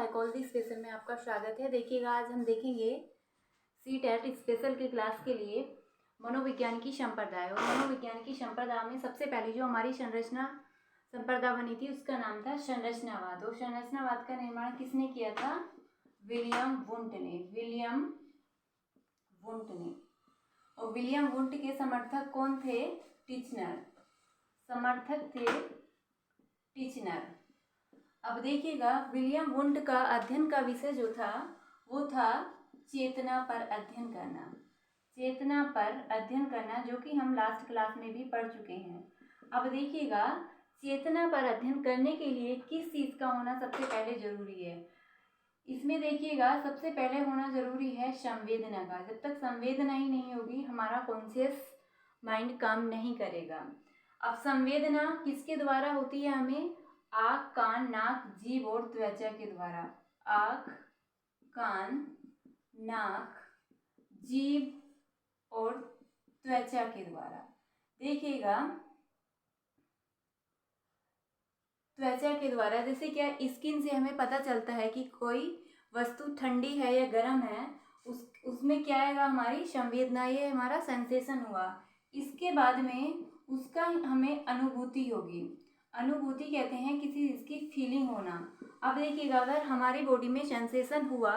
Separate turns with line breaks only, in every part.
Psychology special में आपका स्वागत है। देखिएगा, आज हम देखेंगे सीटेट स्पेशल की क्लास के लिए मनोविज्ञान की संप्रदाय। और मनोविज्ञान की संप्रदाय में सबसे पहले जो हमारी संप्रदाय बनी थी उसका नाम था संरचनावाद। और संरचनावाद का निर्माण किसने किया था? विलियम वुंट ने। और विलियम वुंट के समर्थक कौन थे? टिचनर। अब देखिएगा, विलियम वुंट का अध्ययन का विषय जो था वो था चेतना पर अध्ययन करना, जो कि हम लास्ट क्लास में भी पढ़ चुके हैं। अब देखिएगा, चेतना पर अध्ययन करने के लिए किस चीज़ का होना सबसे पहले जरूरी है? इसमें देखिएगा, सबसे पहले होना जरूरी है संवेदना का। जब तक संवेदना ही नहीं होगी हमारा कॉन्शियस माइंड काम नहीं करेगा। अब संवेदना किसके द्वारा होती है? हमें आँख, कान, नाक, जीभ और त्वचा के द्वारा। आँख, कान, नाक, जीभ और त्वचा के द्वारा। देखिएगा, त्वचा के द्वारा जैसे क्या स्किन से हमें पता चलता है कि कोई वस्तु ठंडी है या गर्म है, उसमें क्या आएगा? हमारी संवेदना, ये हमारा सेंसेशन हुआ। इसके बाद में उसका हमें अनुभूति होगी। अनुभूति कहते हैं किसी चीज़ की फीलिंग होना। अब देखिएगा, अगर हमारी बॉडी में सेंसेशन हुआ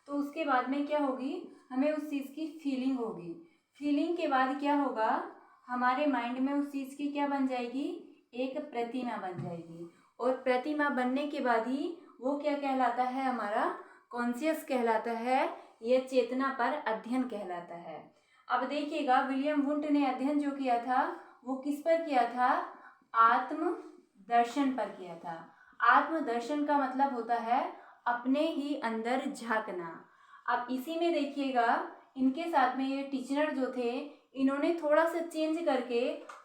तो उसके बाद में क्या होगी? हमें उस चीज़ की फीलिंग होगी। फीलिंग के बाद क्या होगा? हमारे माइंड में उस चीज़ की क्या बन जाएगी? एक प्रतिमा बन जाएगी। और प्रतिमा बनने के बाद ही वो क्या कहलाता है? हमारा कॉन्शियस कहलाता है। यह चेतना पर अध्ययन कहलाता है। अब देखिएगा, विलियम वुंट ने अध्ययन जो किया था वो किस पर किया था? आत्म दर्शन पर किया था। आत्मदर्शन का मतलब होता है अपने ही अंदर झांकना। अब इसी में देखिएगा, इनके साथ में ये टीचर जो थे, इन्होंने थोड़ा सा चेंज करके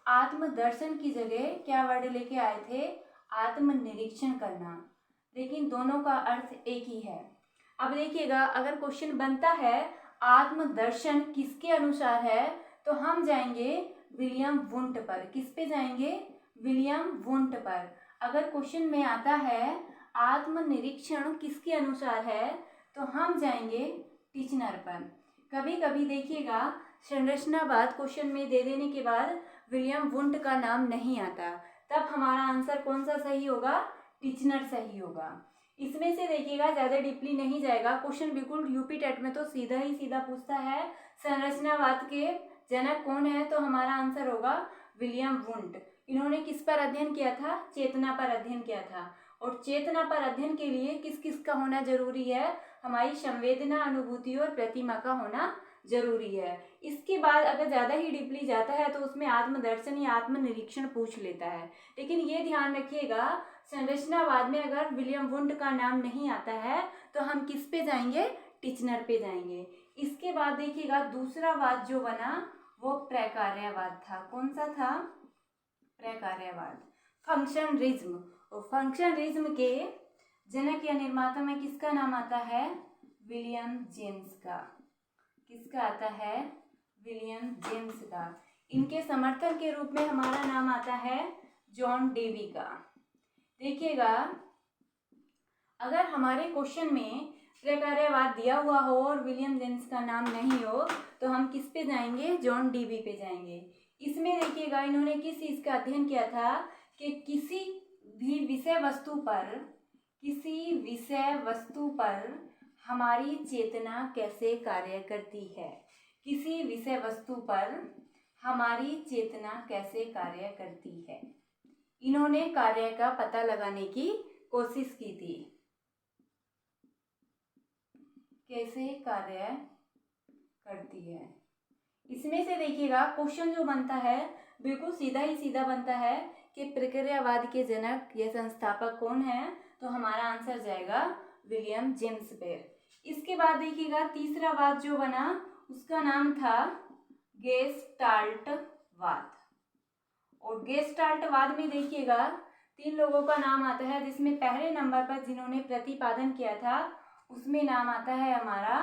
आत्मदर्शन की जगह क्या वर्ड लेके आए थे? आत्मनिरीक्षण करना। लेकिन दोनों का अर्थ एक ही है। अब देखिएगा, अगर क्वेश्चन बनता है आत्मदर्शन किसके अनुसार है, तो हम जाएंगे विलियम वुंट पर। किस पे जाएंगे? विलियम वुंट पर। अगर क्वेश्चन में आता है आत्मनिरीक्षण किसके अनुसार है, तो हम जाएंगे टिचनर पर। कभी कभी देखिएगा, संरचनावाद क्वेश्चन में दे देने के बाद विलियम वुंट का नाम नहीं आता, तब हमारा आंसर कौन सा सही होगा? टिचनर सही होगा। इसमें से देखिएगा, ज़्यादा डीपली नहीं जाएगा क्वेश्चन। बिल्कुल यूपी टेट में तो सीधा ही सीधा पूछता है संरचनावाद के जनक कौन है, तो हमारा आंसर होगा विलियम वुंट। इन्होंने किस पर अध्ययन किया था? चेतना पर अध्ययन किया था। और चेतना पर अध्ययन के लिए किस किस का होना जरूरी है? हमारी संवेदना, अनुभूति और प्रतिमा का होना जरूरी है। इसके बाद अगर ज़्यादा ही डीपली जाता है तो उसमें आत्मदर्शन या आत्मनिरीक्षण पूछ लेता है। लेकिन ये ध्यान रखिएगा, संरचनावाद में अगर विलियम वुंट का नाम नहीं आता है तो हम किस पे जाएंगे? टिचनर पे जाएंगे। इसके बाद देखिएगा, दूसरा वाद जो बना वो प्रकार्यवाद था। कौन सा था? प्रकार्यवाद। फंक्शनरिज्म। और फंक्शनरिज्म के जनक या निर्माता में किसका नाम आता है? विलियम जेम्स का। किसका आता है? विलियम जेम्स का। इनके समर्थक के रूप में हमारा नाम आता है जॉन डेवी का। देखिएगा, अगर हमारे क्वेश्चन में प्रकार्यवाद दिया हुआ हो और विलियम जेम्स का नाम नहीं हो तो हम किस पे जाएंगे? जॉन डेवी पे जाएंगे। इसमें देखिएगा, इन्होंने किस चीज़ का अध्ययन किया था कि किसी भी विषय वस्तु पर हमारी चेतना कैसे कार्य करती है। किसी विषय वस्तु पर हमारी चेतना कैसे कार्य करती है, इन्होंने कार्य का पता लगाने की कोशिश की थी। कैसे कार्य करती है। इसमें से देखिएगा, क्वेश्चन जो बनता है बिल्कुल सीधा ही सीधा बनता है कि प्रक्रियावाद के जनक या संस्थापक कौन है, तो हमारा आंसर जाएगा विलियम जेम्स पे। इसके बाद देखिएगा, तीसरा वाद जो बना उसका नाम था गेस्टाल्टवाद। और गेस्टाल्टवाद में देखिएगा, 3 लोगों का नाम आता है, जिसमें पहले नंबर पर जिन्होंने प्रतिपादन किया था उसमें नाम आता है हमारा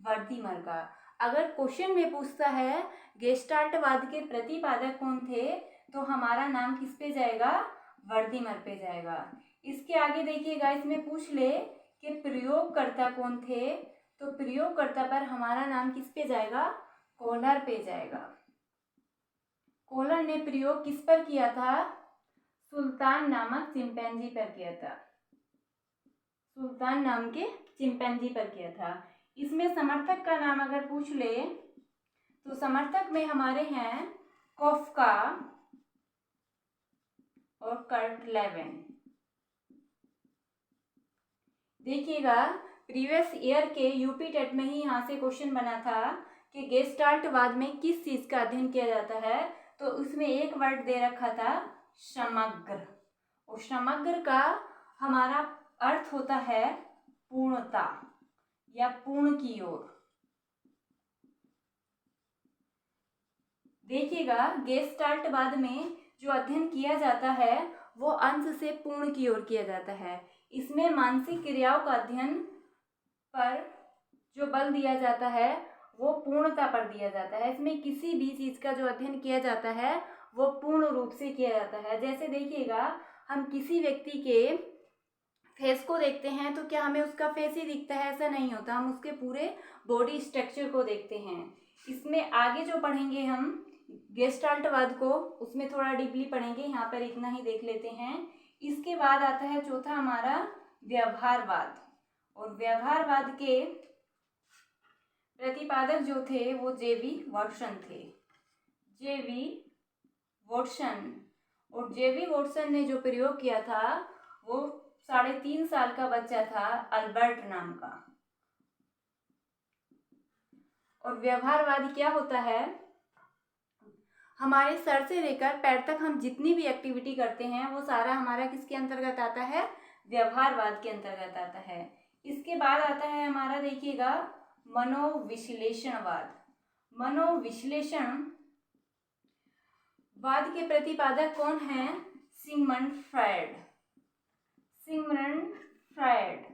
वर्दीमर का। अगर क्वेश्चन में पूछता है गेस्टाल्टवाद के प्रतिपादक कौन थे, तो हमारा नाम किस पे जाएगा? वर्दीमर पे जाएगा। इसके आगे देखिएगा, इसमें पूछ ले कि प्रयोगकर्ता कौन थे, तो प्रयोगकर्ता पर हमारा नाम किस पे जाएगा, कोहलर पे जाएगा। कोहलर ने प्रयोग किस पर किया था, सुल्तान नामक चिंपैंजी पर किया था, सुल्तान नाम के चिंपैंजी पर किया था। इसमें समर्थक का नाम अगर पूछ ले तो समर्थक में हमारे हैं कॉफका और कर्ट लेविन। देखिएगा प्रीवियस ईयर के यूपी टेट में ही यहाँ से क्वेश्चन बना था कि गेस्टाल्टवाद में किस चीज का अध्ययन किया जाता है, तो उसमें एक वर्ड दे रखा था समग्र, और समग्र का हमारा अर्थ होता है पूर्णता या पूर्ण की ओर। देखिएगा गेस्टाल्टवाद में जो अध्ययन किया जाता है वो अंश से पूर्ण की ओर किया जाता है। इसमें मानसिक क्रियाओं का अध्ययन पर जो बल दिया जाता है वो पूर्णता पर दिया जाता है। इसमें किसी भी चीज का जो अध्ययन किया जाता है वो पूर्ण रूप से किया जाता है। जैसे देखिएगा हम किसी व्यक्ति के फेस को देखते हैं तो क्या हमें उसका फेस ही दिखता है, ऐसा नहीं होता, हम उसके पूरे बॉडी स्ट्रक्चर को देखते हैं। इसमें आगे जो पढ़ेंगे हम गेस्टाल्टवाद को, उसमें थोड़ा डीपली पढ़ेंगे, यहाँ पर इतना ही देख लेते हैं। इसके बाद आता है चौथा हमारा व्यवहारवाद, और व्यवहारवाद के प्रतिपादक जो थे वो जेवी वॉटसन थे, जेवी वॉटसन। और जेवी वॉटसन ने जो प्रयोग किया था वो 3.5 साल का बच्चा था अल्बर्ट नाम का। और व्यवहारवाद क्या होता है, हमारे सर से लेकर पैर तक हम जितनी भी एक्टिविटी करते हैं वो सारा हमारा किसके अंतर्गत आता है, व्यवहारवाद के अंतर्गत आता है। इसके बाद आता है हमारा देखिएगा मनोविश्लेषणवाद। मनोविश्लेषण वाद के प्रतिपादक कौन है, सिगमंड फ्रायड, सिगमंड फ्रायड।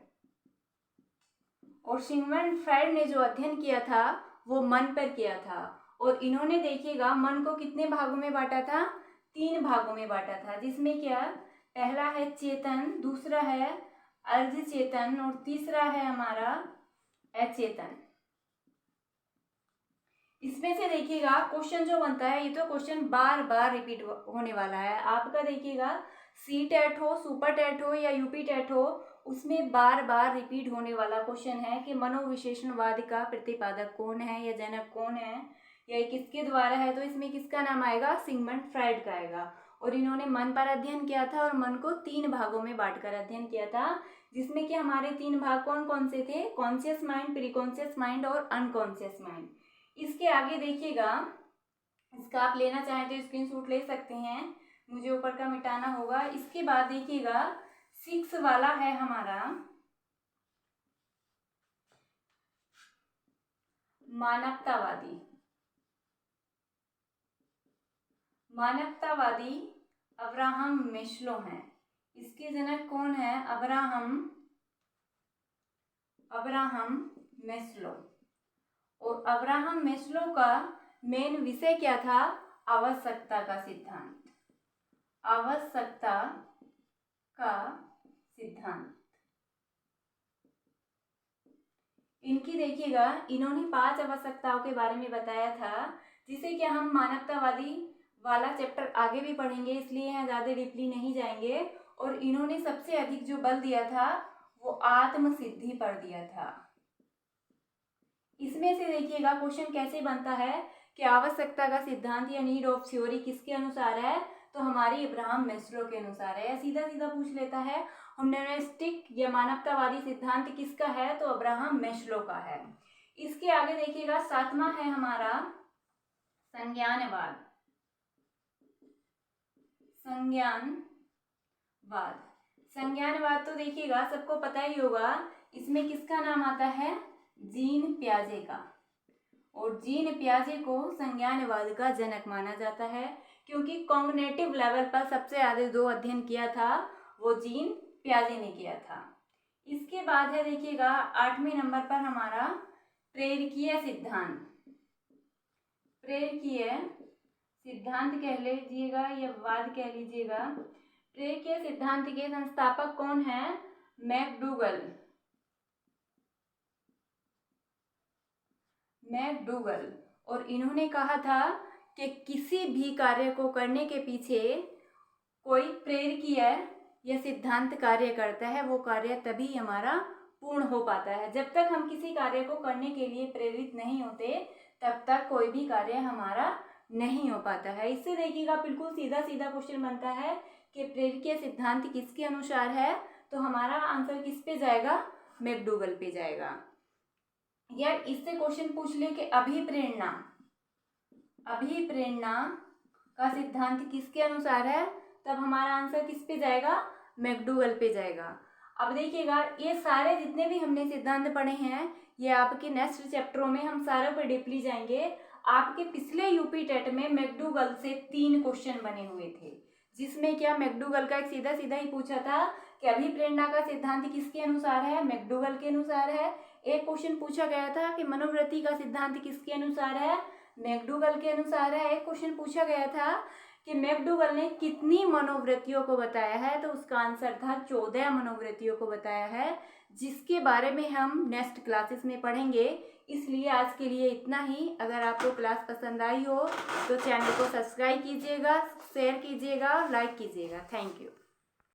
और सिगमंड फ्रायड ने जो अध्ययन किया था वो मन पर किया था, और इन्होंने देखिएगा मन को कितने भागों में बांटा था, 3 भागों में बांटा था, जिसमें क्या पहला है चेतन, दूसरा है अर्ध चेतन और तीसरा है हमारा अचेतन। इसमें से देखिएगा क्वेश्चन जो बनता है, ये तो क्वेश्चन बार बार रिपीट होने वाला है आपका। देखिएगा सी टेट हो, सुपर टेट हो या यूपी टेट हो, उसमें बार बार रिपीट होने वाला क्वेश्चन है कि मनोविश्लेषणवाद का प्रतिपादक कौन है या जनक कौन है या किसके द्वारा है, तो इसमें किसका नाम आएगा, सिगमंड फ्रायड का आएगा। और इन्होंने मन पर अध्ययन किया था और मन को 3 भागों में बांटकर अध्ययन किया था, जिसमें कि हमारे 3 भाग कौन कौन से थे, कॉन्शियस माइंड, प्रीकॉन्शियस माइंड और अनकॉन्शियस माइंड। इसके आगे देखिएगा, इसका आप लेना चाहें तो स्क्रीनशॉट ले सकते हैं, मुझे ऊपर का मिटाना होगा। इसके बाद देखिएगा 6 वाला है हमारा मानवतावादी। मानवतावादी अब्राहम मैस्लो हैं। इसके जनक कौन है, अब्राहम मैस्लो। और अब्राहम मैस्लो का मेन विषय क्या था, आवश्यकता का सिद्धांत, आवश्यकता का सिद्धांत। इनकी देखिएगा इन्होंने 5 आवश्यकताओं के बारे में बताया था, जिसे कि हम मानवतावादी वाला चैप्टर आगे भी पढ़ेंगे, इसलिए यहाँ ज़्यादा डीपली नहीं जाएंगे। और इन्होंने सबसे अधिक जो बल दिया था वो आत्म सिद्धि पर दिया था। इसमें से देखिएगा क्वेश्चन कैसे बनता है कि आवश्यकता का सिद्धांत या नीड ऑफ थ्योरी किसके अनुसार है, तो हमारी अब्राहम मैस्लो के अनुसार है। या सीधा सीधा पूछ लेता है ह्यूमनिस्टिक या मानवतावादी सिद्धांत किसका है, तो अब्राहम मैस्लो का है। इसके आगे देखिएगा 7वां है हमारा संज्ञानवाद। संज्ञानवाद तो देखिएगा सबको पता ही होगा, इसमें किसका नाम आता है, जीन पियाजे का। और जीन पियाजे को संज्ञानवाद का जनक माना जाता है, क्योंकि कॉग्निटिव लेवल पर सबसे ज्यादा जो अध्ययन किया था वो जीन पियाजे ने किया था। इसके बाद है देखिएगा 8वें नंबर पर हमारा प्रेरकीय सिद्धांत। प्रेरकीय सिद्धांत कह लीजिएगा या वाद कह लीजिएगा। प्रेरकीय सिद्धांत के संस्थापक कौन है, मैकडूगल। मैकडूगल। और इन्होंने कहा था कि किसी भी कार्य को करने के पीछे कोई प्रेरकीय या सिद्धांत कार्य करता है, वो कार्य तभी हमारा पूर्ण हो पाता है। जब तक हम किसी कार्य को करने के लिए प्रेरित नहीं होते तब तक कोई भी कार्य हमारा नहीं हो पाता है। इससे देखिएगा बिल्कुल सीधा सीधा क्वेश्चन बनता है कि प्रेरकीय सिद्धांत किसके अनुसार है, तो हमारा आंसर किस पे जाएगा, मैकडूगल पे जाएगा। या इससे क्वेश्चन पूछ ले कि अभिप्रेरणा का सिद्धांत किसके अनुसार है, तब हमारा आंसर किस पे जाएगा, मैकडूगल पे जाएगा। अब देखिएगा ये सारे जितने भी हमने सिद्धांत पढ़े हैं ये आपके नेक्स्ट चैप्टरों में हम सारों पर डीपली जाएंगे। आपके पिछले यूपी टेट में मैकडूगल से 3 क्वेश्चन बने हुए थे, जिसमें क्या मैकडूगल का एक सीधा सीधा ही पूछा था कि अभिप्रेरणा का सिद्धांत किसके अनुसार है, मैकडूगल के अनुसार है। एक क्वेश्चन पूछा गया था कि मनोवृत्ति का सिद्धांत किसके अनुसार है, मैकडूगल के अनुसार है। एक क्वेश्चन पूछा गया था कि मैकडूगल ने कितनी मनोवृत्तियों को बताया है, तो उसका आंसर था 14 मनोवृत्तियों को बताया है, जिसके बारे में हम नेक्स्ट क्लासेस में पढ़ेंगे। इसलिए आज के लिए इतना ही। अगर आपको क्लास पसंद आई हो तो चैनल को सब्सक्राइब कीजिएगा, शेयर कीजिएगा और लाइक कीजिएगा। Thank you.